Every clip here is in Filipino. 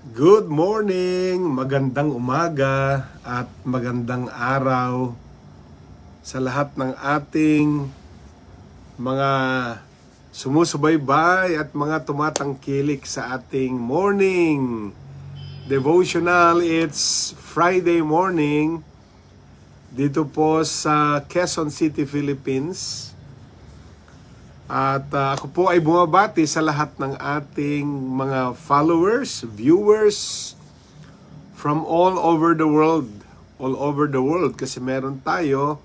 Good morning, magandang umaga at magandang araw sa lahat ng ating mga sumusubaybay at mga tumatangkilik sa ating morning devotional. It's Friday morning dito po sa Quezon City, Philippines. At ako po ay bumabati sa lahat ng ating mga followers, viewers from all over the world. All over the world kasi meron tayo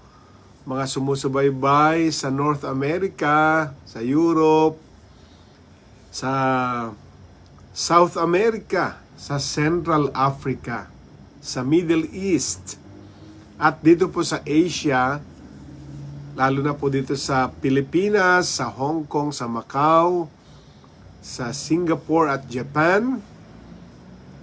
mga sumusubaybay sa North America, sa Europe, sa South America, sa Central Africa, sa Middle East, at dito po sa Asia, lalo na po dito sa Pilipinas, sa Hong Kong, sa Macau, sa Singapore at Japan.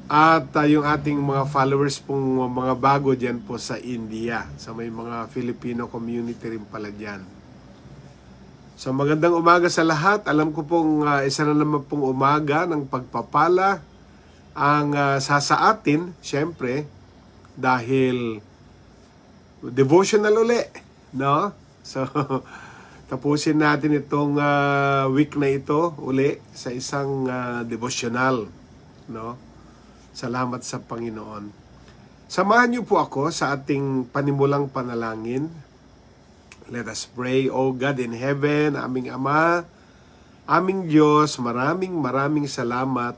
At yung ating mga followers pong mga bago dyan po sa India. Sa may mga Filipino community rin pala dyan. So magandang umaga sa lahat. Alam ko pong isa na naman pong umaga ng pagpapala ang sa atin, syempre, dahil devotional uli, no? So, tapusin natin itong week na ito uli sa isang devotional, no? Salamat sa Panginoon. Samahan niyo po ako sa ating panimulang panalangin. Let us pray. O God in heaven, aming Ama, aming Diyos, maraming salamat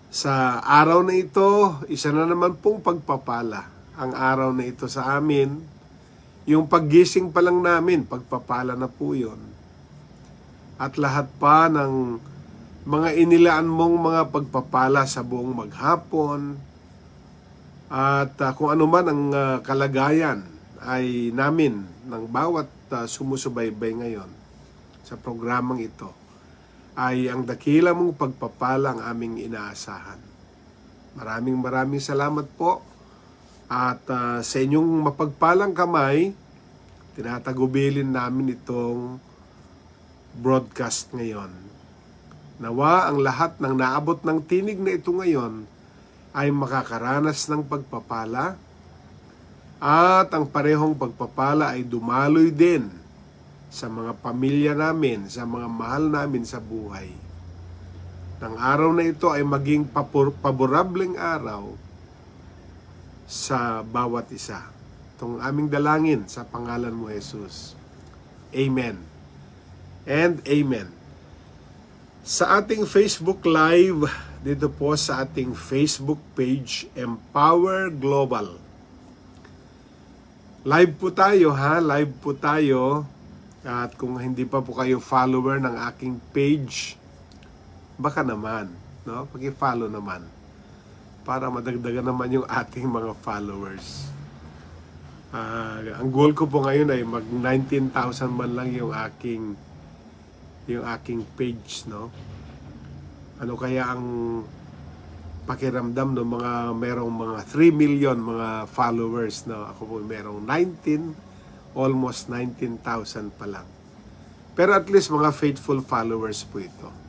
sa araw na ito. Isa na naman pong pagpapala ang araw na ito sa amin. Yung paggising pa lang namin, pagpapala na po yun. At lahat pa ng mga inilaan mong mga pagpapala sa buong maghapon. At kung ano man ang kalagayan ay namin ng bawat sumusubaybay ngayon sa programang ito, ay ang dakila mong pagpapala ang aming inaasahan. Maraming salamat po. At sa inyong mapagpalang kamay, tinatagubilin namin itong broadcast ngayon. Nawa ang lahat ng naabot ng tinig na ito ngayon ay makakaranas ng pagpapala, at ang parehong pagpapala ay dumaloy din sa mga pamilya namin, sa mga mahal namin sa buhay. Nang araw na ito ay maging paborableng araw sa bawat isa. Itong aming dalangin sa pangalan mo, Jesus. Amen. And Amen. Sa ating Facebook Live, dito po sa ating Facebook page, Empower Global. Live po tayo ha, live po tayo. At kung hindi pa po kayo follower ng aking page, baka naman, no? Paki-follow naman para madagdagan naman yung ating mga followers. Ang goal ko po ngayon ay mag 19,000 man lang yung aking page, no? Ano kaya ang pakiramdam ng mga merong mga 3 million mga followers, no? Ako po merong almost 19,000 pa lang. Pero at least mga faithful followers po ito.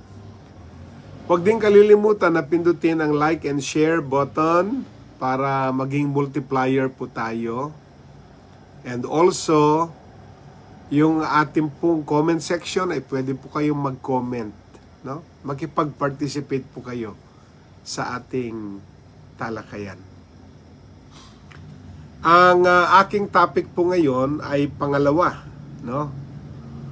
Huwag din kalilimutan na pindutin ang like and share button para maging multiplier po tayo. And also, yung ating pong comment section ay pwede po kayong mag-comment, no? Makipag-participate po kayo sa ating talakayan. Ang aking topic po ngayon ay pangalawa, no?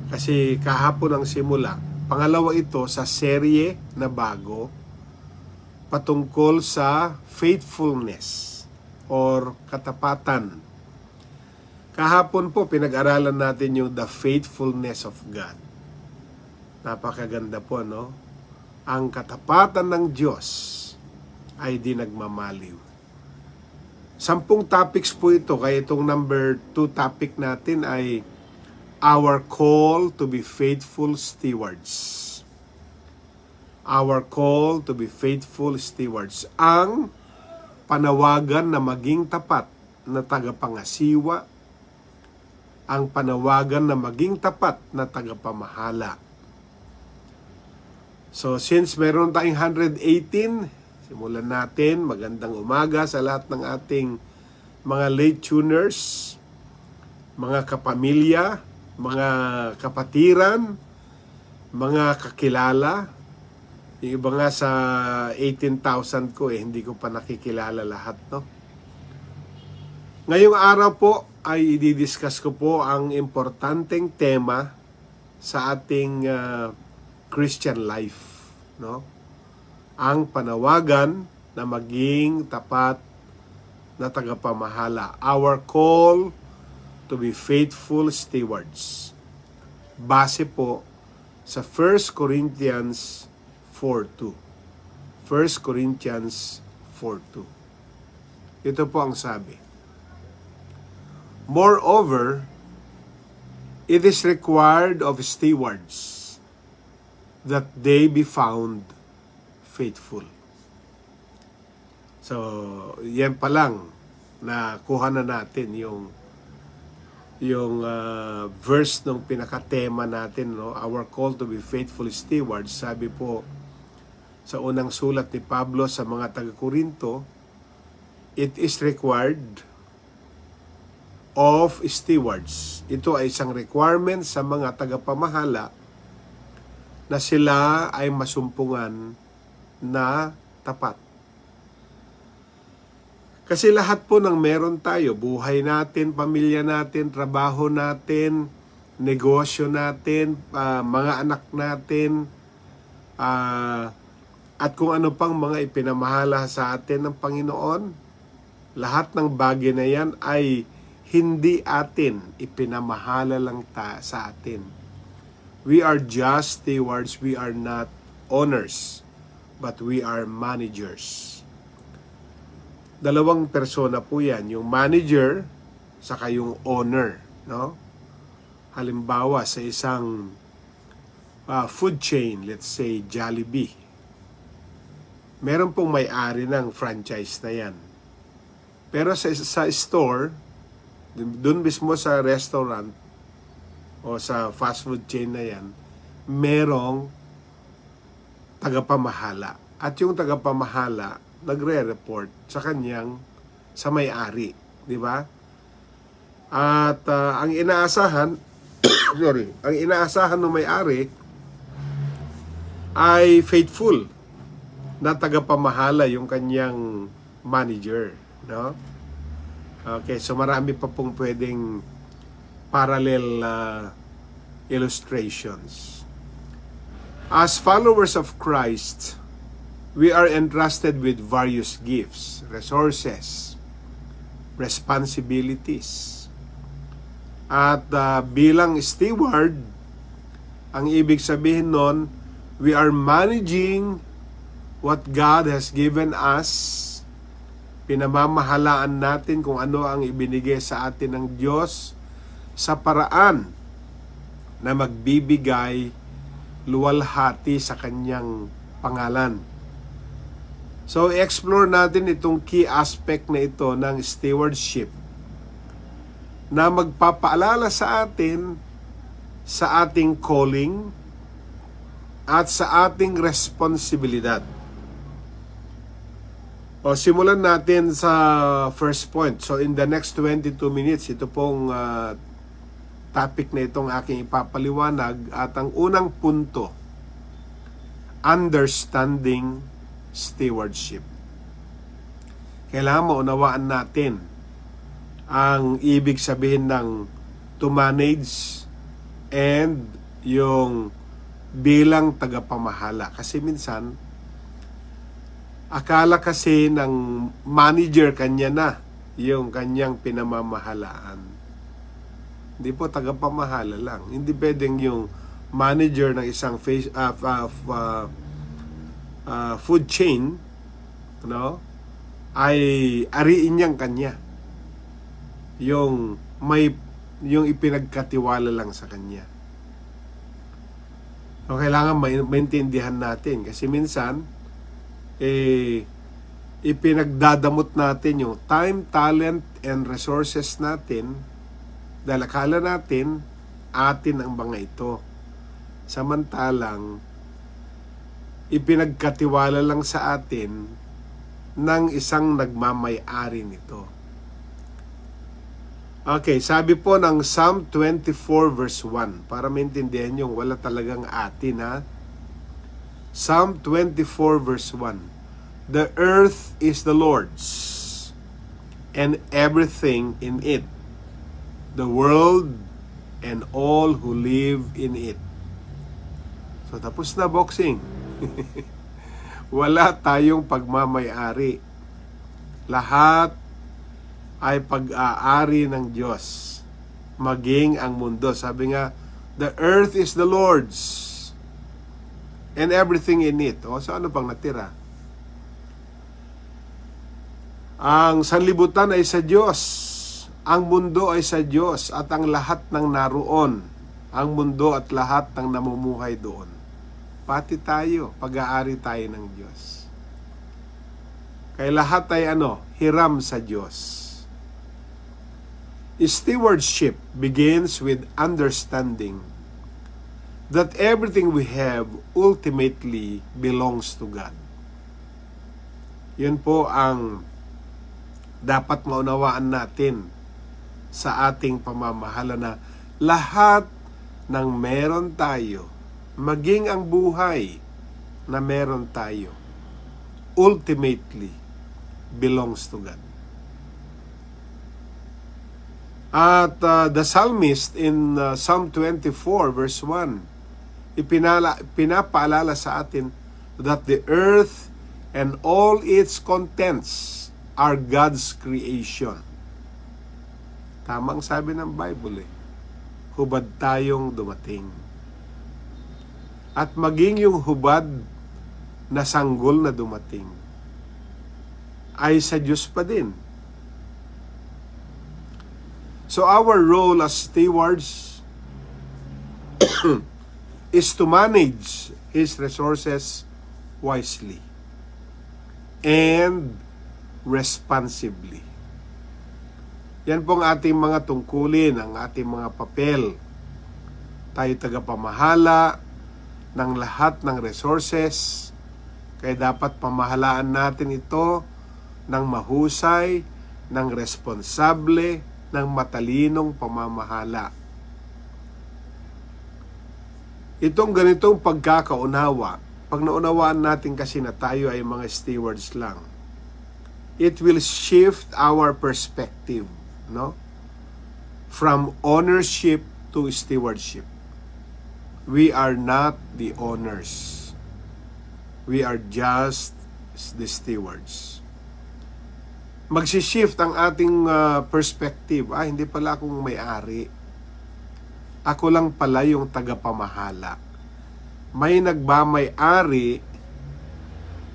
Kasi kahapon ang simula. Pangalawa ito sa serye na bago patungkol sa faithfulness or katapatan. Kahapon po pinag-aralan natin yung the faithfulness of God. Napakaganda po, no? Ang katapatan ng Diyos ay di nagmamaliw. 10 topics po ito, kaya itong number 2 topic natin ay our call to be faithful stewards. Our call to be faithful stewards. Ang panawagan na maging tapat na tagapangasiwa. Ang panawagan na maging tapat na tagapamahala. So since meron tayong 118 Simulan natin. Magandang umaga sa lahat ng ating mga late tuners, mga kapamilya, mga kapatiran, mga kakilala. Yung iba nga sa 18,000 ko hindi ko pa nakikilala lahat, no? Ngayong araw po ay i-discuss ko po ang importanteng tema sa ating Christian life, no? Ang panawagan na maging tapat na tagapamahala. Our call to be faithful stewards. Base po sa 1 Corinthians 4:2. 1 Corinthians 4:2. Ito po ang sabi. Moreover, it is required of stewards that they be found faithful. So, yan pa lang na kuha na natin yung verse ng pinakatema natin, no? Our call to be faithful stewards. Sabi po sa unang sulat ni Pablo sa mga taga-Korinto, it is required of stewards. Ito ay isang requirement sa mga tagapamahala na sila ay masumpungan na tapat. Kasi lahat po ng meron tayo, buhay natin, pamilya natin, trabaho natin, negosyo natin, mga anak natin, at kung ano pang mga ipinamahala sa atin ng Panginoon, lahat ng bagay na yan ay hindi atin, ipinamahala lang sa atin. We are just stewards, we are not owners, but we are managers. Dalawang persona po yan, yung manager saka yung owner, no? Halimbawa sa isang food chain, let's say Jollibee. Meron pong may-ari ng franchise na yan. Pero sa store, dun mismo sa restaurant o sa fast food chain na yan, merong tagapamahala. At yung tagapamahala nagre-report sa may-ari, di ba? At ang inaasahan ng may-ari ay faithful na tagapamahala yung kanyang manager, no? Okay, so marami pa pong pwedeng parallel illustrations. As followers of Christ, we are entrusted with various gifts, resources, responsibilities. At bilang steward, ang ibig sabihin nun, we are managing what God has given us. Pinamamahalaan natin kung ano ang ibinigay sa atin ng Diyos sa paraan na magbibigay luwalhati sa kanyang pangalan. So, i-explore natin itong key aspect na ito ng stewardship na magpapaalala sa atin sa ating calling at sa ating responsibilidad. O, simulan natin sa first point. So, in the next 22 minutes, ito pong topic na itong aking ipapaliwanag. At ang unang punto, understanding stewardship. Kailangan maunawaan natin ang ibig sabihin ng to manage and yung bilang tagapamahala. Kasi minsan, akala kasi ng manager kanya na yung kanyang pinamamahalaan. Hindi po tagapamahala lang. Hindi pwedeng yung manager ng isang food chain, no, ay ariin niyang kanya yung ipinagkatiwala lang sa kanya. So, kailangan maintindihan natin kasi minsan ipinagdadamot natin yung time, talent, and resources natin dahil akala natin atin ang mga ito. Samantalang ipinagkatiwala lang sa atin ng isang nagmamay-ari nito. Okay, sabi po ng Psalm 24 verse 1, para maintindihan nyo, wala talagang atin ha. Psalm 24 verse 1, "The earth is the Lord's, and everything in it, the world and all who live in it." So tapos na boxing. Wala tayong pagmamay-ari. Lahat ay pag-aari ng Diyos. Maging ang mundo. Sabi nga, the earth is the Lord's and everything in it. O, so ano pang natira? Ang sanlibutan ay sa Diyos, ang mundo ay sa Diyos, at ang lahat ng naroon, ang mundo at lahat ng namumuhay doon. Pati tayo, pag-aari tayo ng Diyos. Kaya lahat ay hiram sa Diyos. Stewardship begins with understanding that everything we have ultimately belongs to God. Yun po ang dapat maunawaan natin sa ating pamamahala, na lahat ng meron tayo, maging ang buhay na meron tayo, ultimately belongs to God. At the psalmist in Psalm 24 verse 1, pinapaalala sa atin that the earth and all its contents are God's creation. Tamang sabi ng Bible hubad tayong dumating. At maging yung hubad na sanggol na dumating ay sa Diyos pa din. So our role as stewards is to manage His resources wisely and responsibly. Yan pong ating mga tungkulin, ang ating mga papel. Tayo tagapamahala ng lahat ng resources, kaya dapat pamahalaan natin ito ng mahusay, ng responsable, ng matalinong pamamahala. Itong ganitong pagkakaunawa, pag naunawaan natin kasi na tayo ay mga stewards lang, it will shift our perspective, no? From ownership to stewardship. We are not the owners. We are just the stewards. Magsishift ang ating perspective. Hindi pala akong may-ari. Ako lang pala yung tagapamahala. May nagmamay-ari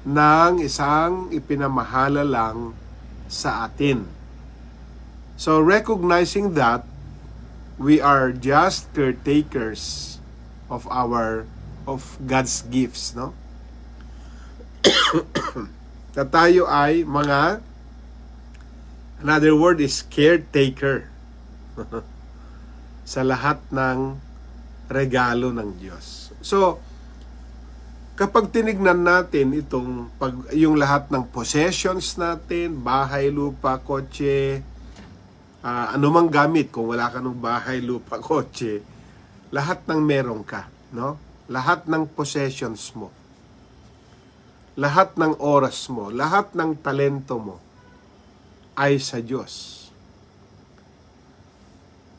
ng isang ipinamahala lang sa atin. So recognizing that we are just caretakers of God's gifts, no? Na tayo ay mga, another word is caretaker sa lahat ng regalo ng Diyos. So kapag tinignan natin yung lahat ng possessions natin, bahay, lupa, kotse, anumang gamit, kung wala ka ng bahay, lupa, kotse, lahat ng meron ka, no? Lahat ng possessions mo, lahat ng oras mo, lahat ng talento mo ay sa Diyos.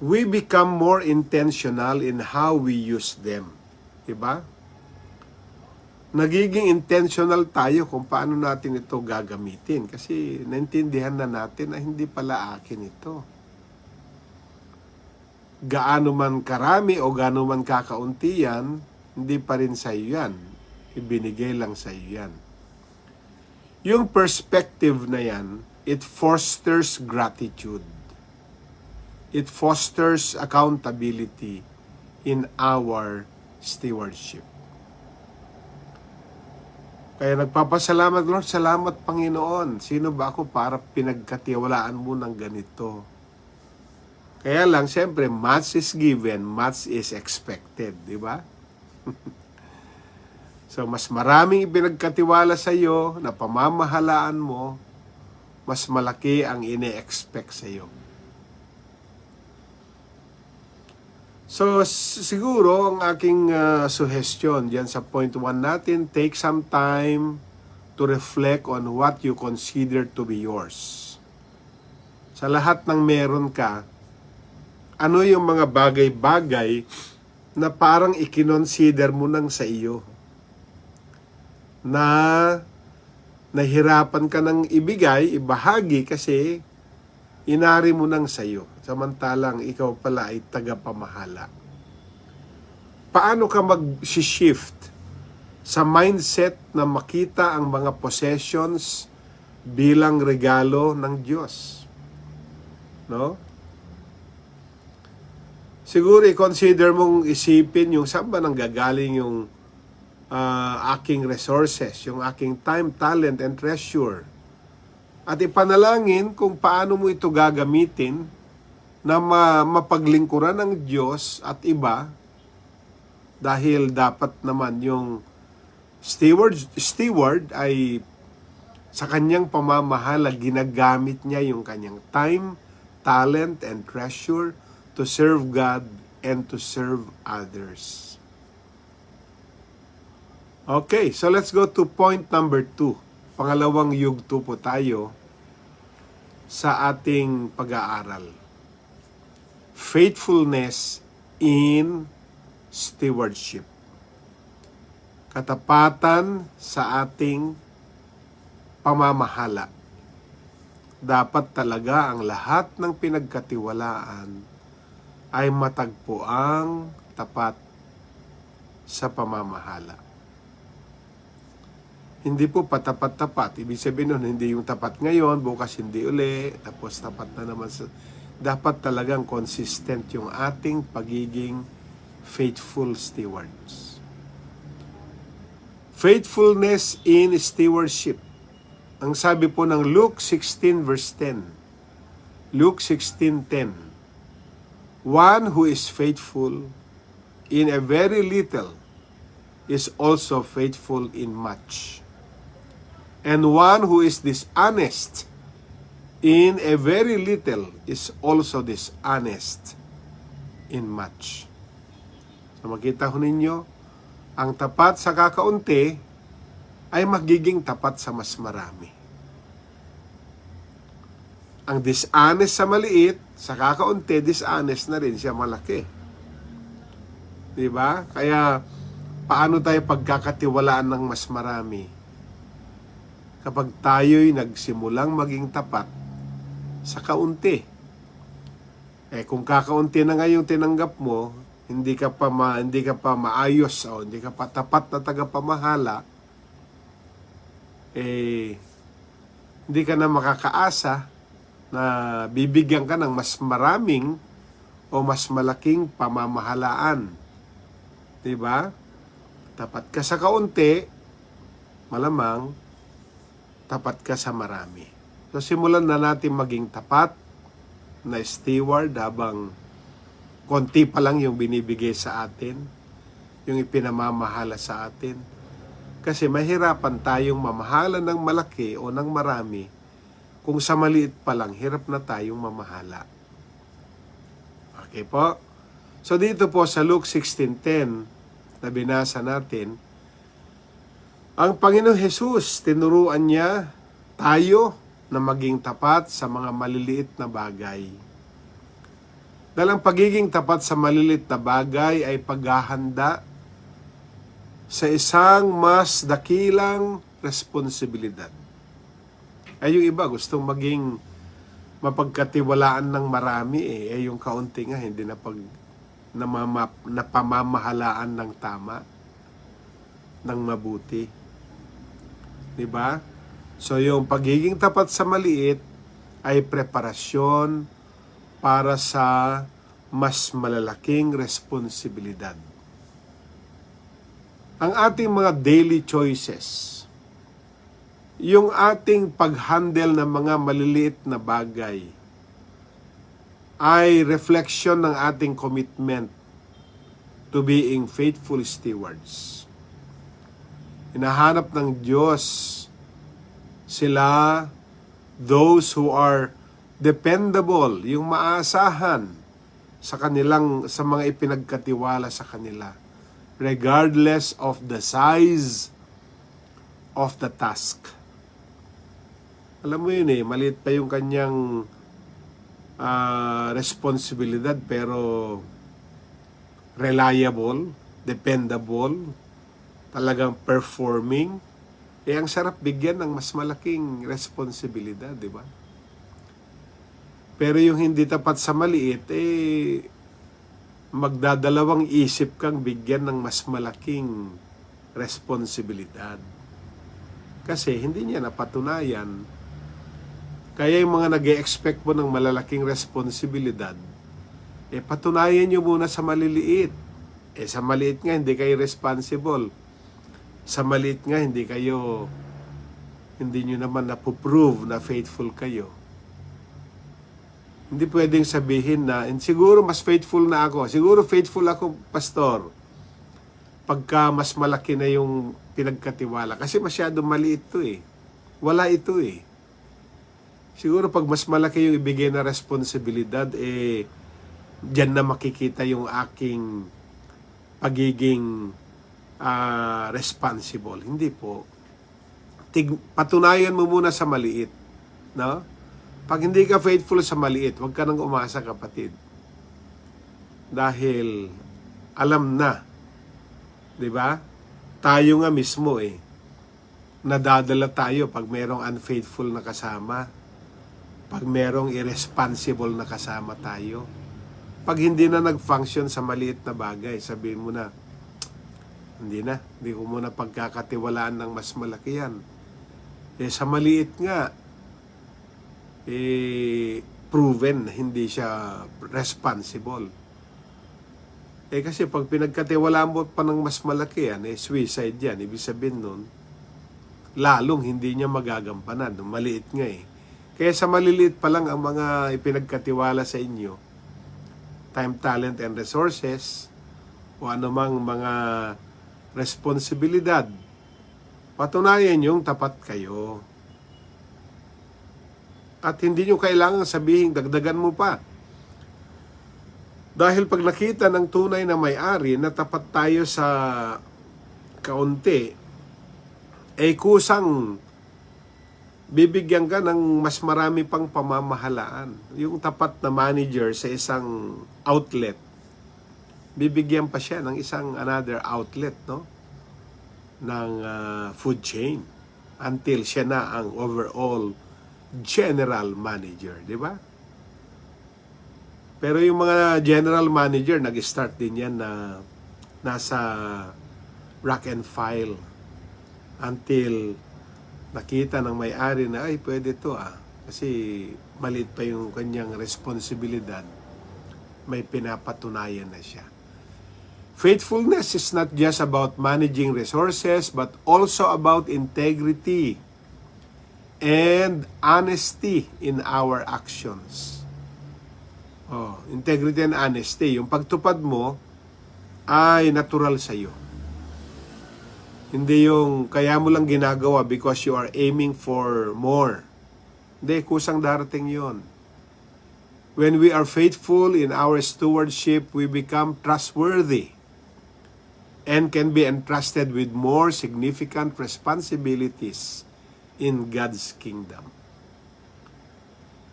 We become more intentional in how we use them. Diba? Nagiging intentional tayo kung paano natin ito gagamitin. Kasi naintindihan na natin na hindi pala akin ito. Gaano man karami o gaano man kakaunti yan, hindi pa rin sa iyo yan. Ibinigay lang sa iyo yan. Yung perspective na yan, it fosters gratitude. It fosters accountability in our stewardship. Kaya nagpapasalamat, Lord, salamat Panginoon. Sino ba ako para pinagkatiwalaan mo ng ganito? Kaya lang, siyempre, much is given, much is expected, di ba? So, mas maraming ipinagkatiwala sa iyo na pamamahalaan mo, mas malaki ang ine-expect sa iyo. So, siguro ang aking suggestion diyan sa point 1 natin, take some time to reflect on what you consider to be yours. Sa lahat ng meron ka, ano yung mga bagay-bagay na parang ikinonsider mo nang sa iyo? Na nahirapan ka ng ibahagi kasi inari mo nang sa iyo. Samantalang ikaw pala ay tagapamahala. Paano ka mag-shift sa mindset na makita ang mga possessions bilang regalo ng Diyos? No? Siguro i-consider mong isipin yung saan ba nanggagaling yung aking resources, yung aking time, talent, and treasure. At ipanalangin kung paano mo ito gagamitin na mapaglingkuran ng Diyos at iba, dahil dapat naman yung steward ay sa kanyang pamamahala, ginagamit niya yung kanyang time, talent, and treasure to serve God and to serve others. Okay, so let's go to point number 2. Pangalawang yugto po tayo sa ating pag-aaral. Faithfulness in stewardship. Katapatan sa ating pamamahala. Dapat talaga ang lahat ng pinagkatiwalaan ay matagpuang tapat sa pamamahala. Hindi po patapat-tapat. Ibig sabihin nun, hindi yung tapat ngayon, bukas hindi uli, tapos tapat na naman. Dapat talagang consistent yung ating pagiging faithful stewards. Faithfulness in stewardship. Ang sabi po ng Luke 16 verse 10. Luke 16:10. One who is faithful in a very little is also faithful in much. And one who is dishonest in a very little is also dishonest in much. So makita ho ninyo, ang tapat sa kakaunti ay magiging tapat sa mas marami. Ang dishonest sa maliit, sa kakaunti, dishonest na rin siya malaki. Diba? Kaya, paano tayo pagkakatiwalaan ng mas marami? Kapag tayo'y nagsimulang maging tapat sa kaunti. Kung kakaunti na ngayong tinanggap mo, hindi ka pa maayos o hindi ka pa tapat na tagapamahala, hindi ka na makakaasa na bibigyan ka ng mas maraming o mas malaking pamamahalaan. Diba? Tapat ka sa kaunti, malamang tapat ka sa marami. So simulan na natin maging tapat na steward habang konti pa lang yung binibigay sa atin, yung ipinamamahala sa atin. Kasi mahirapan tayong mamahala ng malaki o ng marami kung sa maliit pa lang, hirap na tayong mamahala. Okay po? So dito po sa Luke 16:10 na binasa natin, ang Panginoong Jesus, tinuruan niya tayo na maging tapat sa mga maliliit na bagay. Dahil ang pagiging tapat sa maliliit na bagay ay paghahanda sa isang mas dakilang responsibilidad. Ay yung iba gustong maging mapagkatiwalaan ng marami yung kaunti nga hindi napamamahalaan ng tama, ng mabuti. Diba? So yung pagiging tapat sa maliit ay preparasyon para sa mas malalaking responsibilidad. Ang ating mga daily choices, yung ating pag-handle ng mga maliliit na bagay, ay reflection ng ating commitment to being faithful stewards. Hinahanap ng Diyos sila, those who are dependable, yung maasahan sa mga ipinagkatiwala sa kanila, regardless of the size of the task. Alam mo yun maliit pa yung kanyang responsibilidad, pero reliable, dependable, talagang performing. Ang sarap bigyan ng mas malaking responsibilidad, di ba? Pero yung hindi tapat sa maliit, magdadalawang isip kang bigyan ng mas malaking responsibilidad. Kasi hindi niya napatunayan. Kaya yung mga nag-e-expect mo ng malalaking responsibilidad, patunayan nyo muna sa maliliit. Sa maliit nga, hindi kayo responsible. Sa maliit nga, hindi nyo naman napuprove na faithful kayo. Hindi pwedeng sabihin na, siguro mas faithful na ako. Siguro faithful ako, pastor, pagka mas malaki na yung pinagkatiwala. Kasi masyado maliit to Wala ito Siguro pag mas malaki yung ibigay na responsibilidad, diyan na makikita yung aking pagiging responsible. Hindi po. Patunayan mo muna sa maliit. No? Pag hindi ka faithful sa maliit, huwag ka nang umasa, kapatid. Dahil alam na, di ba? Tayo nga mismo nadadala tayo pag merong unfaithful na kasama, pag merong irresponsible na kasama tayo. Pag hindi na nag-function sa maliit na bagay, sabihin mo na, hindi ko muna pagkakatiwalaan ng mas malaki yan. Sa maliit nga, proven na hindi siya responsible. Kasi pag pinagkatiwalaan mo pa ng mas malaki yan, suicide yan. Ibig sabihin nun, lalong hindi niya magagampanan. Maliit nga Kaya sa maliliit pa lang ang mga ipinagkatiwala sa inyo, time, talent, and resources, o anumang mga responsibilidad, patunayan yung tapat kayo. At hindi nyo kailangan sabihin, dagdagan mo pa. Dahil pag nakita ng tunay na may-ari na tapat tayo sa kaunti, kusang bibigyan ka ng mas marami pang pamamahalaan. Yung tapat na manager sa isang outlet, bibigyan pa siya ng another outlet, no? Ng food chain until siya na ang overall general manager, di ba? Pero yung mga general manager, nag-start din yan na nasa rank and file until nakita ng may-ari na, pwede to kasi maliit pa yung kanyang responsibilidad, may pinapatunayan na siya. Faithfulness is not just about managing resources, but also about integrity and honesty in our actions. Integrity and honesty. Yung pagtupad mo ay natural sa iyo. Hindi yung kaya mo lang ginagawa because you are aiming for more. Hindi, kusang darating yon. When we are faithful in our stewardship, we become trustworthy and can be entrusted with more significant responsibilities in God's kingdom.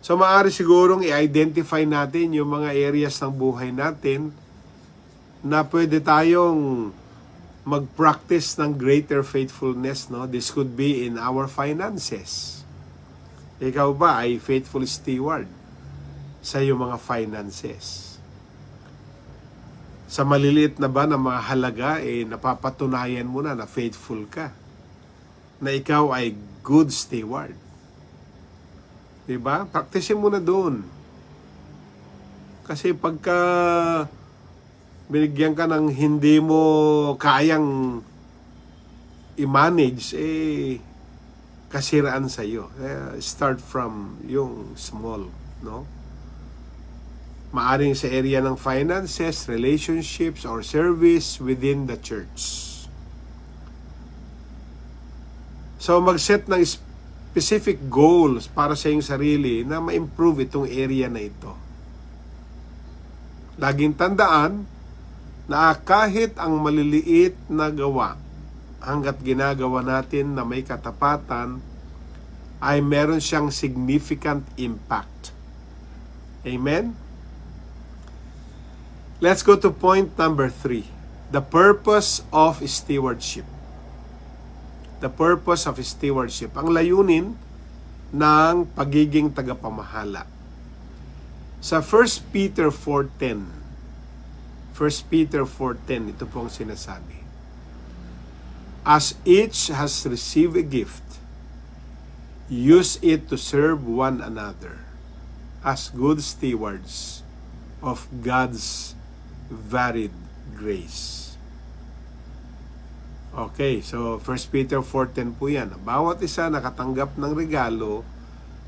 So maaari sigurong i-identify natin yung mga areas ng buhay natin na pwede tayong mag-practice ng greater faithfulness, no? This could be in our finances. Ikaw ba ay faithful steward sa iyong mga finances? Sa maliliit na ba na mga halaga, napapatunayan mo na faithful ka, na ikaw ay good steward. Diba? Practicein mo na doon. Kasi pagka binigyan ka ng hindi mo kayang i-manage, kasiraan sa iyo. Start from yung small, no? Maaring sa area ng finances, relationships, or service within the church. So mag-set ng specific goals para sa iyong sarili na ma-improve itong area na ito. Laging tandaan na kahit ang maliliit na gawa, hanggat ginagawa natin na may katapatan, ay meron siyang significant impact. Amen? Let's go to point number 3. The purpose of stewardship. The purpose of stewardship. Ang layunin ng pagiging tagapamahala. Sa 1 Peter 4:10, 1 Peter 4:10, ito pong sinasabi. As each has received a gift, use it to serve one another as good stewards of God's varied grace. Okay, so 1 Peter 4:10 po yan. Bawat isa nakatanggap ng regalo,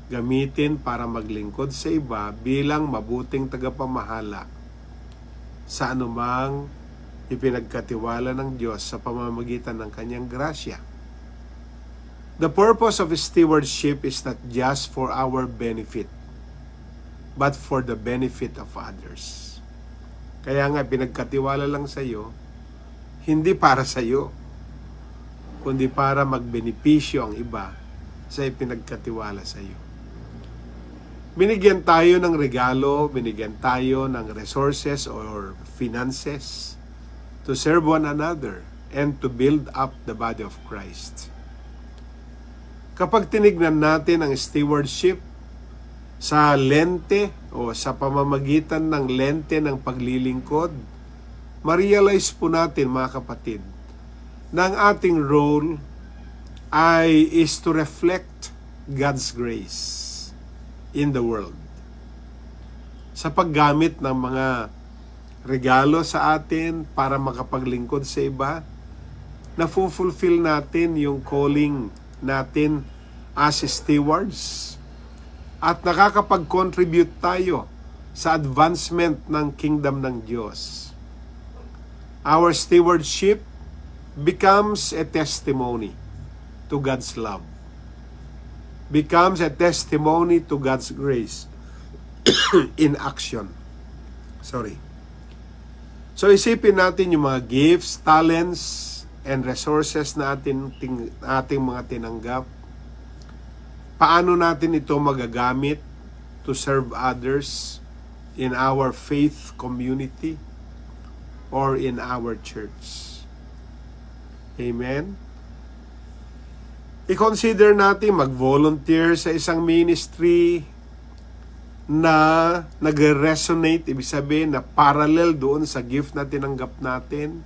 gamitin para maglingkod sa iba bilang mabuting tagapamahala sa anumang ipinagkatiwala ng Diyos sa pamamagitan ng kanyang grasya. The purpose of stewardship is not just for our benefit, but for the benefit of others. Kaya nga, pinagkatiwala lang sa iyo, hindi para sa iyo, kundi para magbenepisyo ang iba sa ipinagkatiwala sa iyo. Binigyan tayo ng regalo, binigyan tayo ng resources or finances to serve one another and to build up the body of Christ. Kapag tinignan natin ang stewardship sa lente o sa pamamagitan ng lente ng paglilingkod, ma-realize po natin, mga kapatid, na ang ating role is to reflect God's grace in the world. Sa paggamit ng mga regalo sa atin para makapaglingkod sa iba, na-fulfill natin yung calling natin as stewards at nakakapag-contribute tayo sa advancement ng kingdom ng Diyos. Our stewardship becomes a testimony to God's love. Becomes a testimony to God's grace in action. So isipin natin yung mga gifts, talents, and resources na ating mga tinanggap. Paano natin ito magagamit to serve others in our faith community or in our church? Amen? I-consider natin mag-volunteer sa isang ministry na nag-resonate, ibig sabihin na parallel doon sa gift na tinanggap natin.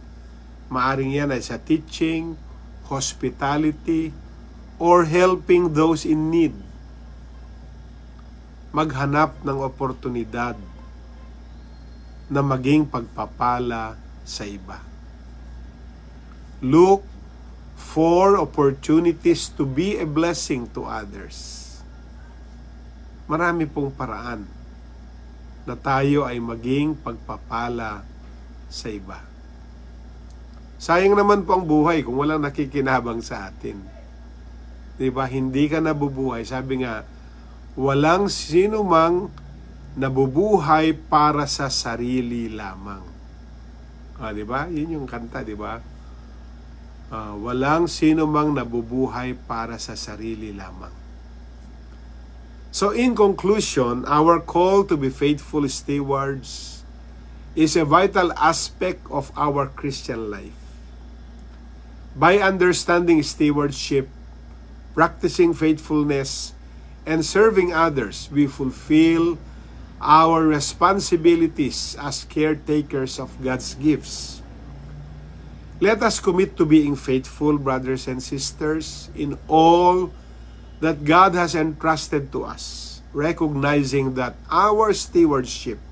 Maaring yan ay sa teaching, hospitality, or helping those in need. Maghanap ng oportunidad na maging pagpapala sa iba. Look for opportunities to be a blessing to others. Marami pong paraan na tayo ay maging pagpapala sa iba. Sayang naman po ang buhay kung walang nakikinabang sa atin. Diba? Hindi ka nabubuhay. Sabi nga, walang sino mang nabubuhay para sa sarili lamang. Diba? Yun yung kanta, diba? Walang sino mang nabubuhay para sa sarili lamang. So in conclusion, our call to be faithful stewards is a vital aspect of our Christian life. By understanding stewardship, practicing faithfulness, and serving others, we fulfill our responsibilities as caretakers of God's gifts. Let us commit to being faithful, brothers and sisters, in all that God has entrusted to us, recognizing that our stewardship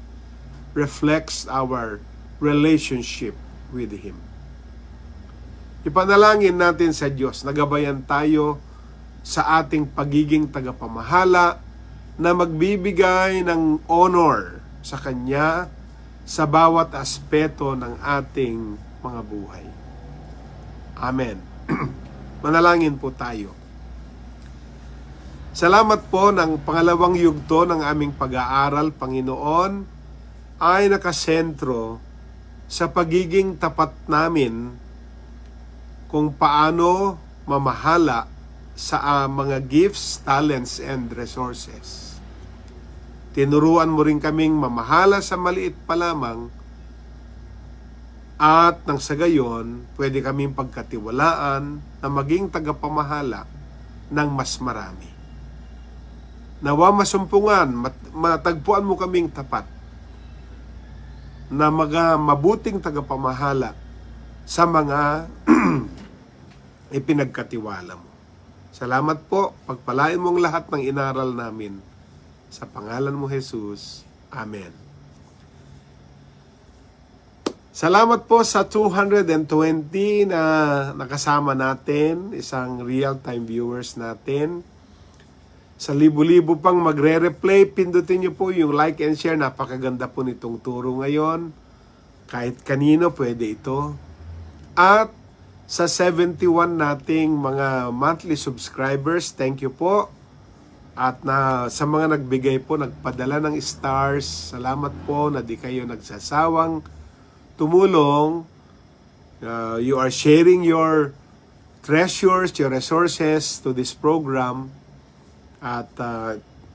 reflects our relationship with Him. Ipanalangin natin sa Diyos, nagabayan tayo sa ating pagiging tagapamahala na magbibigay ng honor sa Kanya sa bawat aspeto ng ating mga buhay. Amen. Manalangin po tayo. Salamat po ng pangalawang yugto ng aming pag-aaral, Panginoon, ay nakasentro sa pagiging tapat namin kung paano mamahala sa mga gifts, talents, and resources. Tinuruan mo rin kaming mamahala sa maliit pa lamang at nang sa gayon, pwede kaming pagkatiwalaan na maging tagapamahala ng mas marami. Nawa masumpungan, matagpuan mo kaming tapat na mga mabuting tagapamahala sa mga ipinagkatiwala mo. Salamat po, pagpalain mong lahat ng inaral namin. Sa pangalan mo, Jesus. Amen. Salamat po sa 220 na nakasama natin, isang real-time viewers natin. Sa libo-libo pang magre-replay, pindutin niyo po yung like and share. Napakaganda po nitong turo ngayon. Kahit kanino pwede ito. At sa 71 nating mga monthly subscribers, thank you po. At sa mga nagbigay po, nagpadala ng stars, salamat po na di kayo nagsasawang tumulong. You are sharing your treasures, your resources to this program. At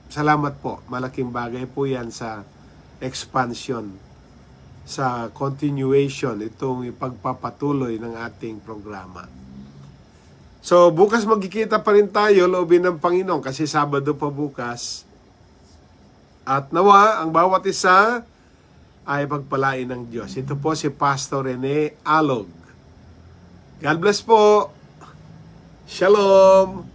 salamat po. Malaking bagay po yan sa expansion, sa continuation, itong ipagpapatuloy ng ating programa. So, bukas magkikita pa rin tayo, loobin ng Panginoon, kasi Sabado pa bukas. At nawa, ang bawat isa ay pagpalain ng Diyos. Ito po si Pastor Rene Alog. God bless po. Shalom.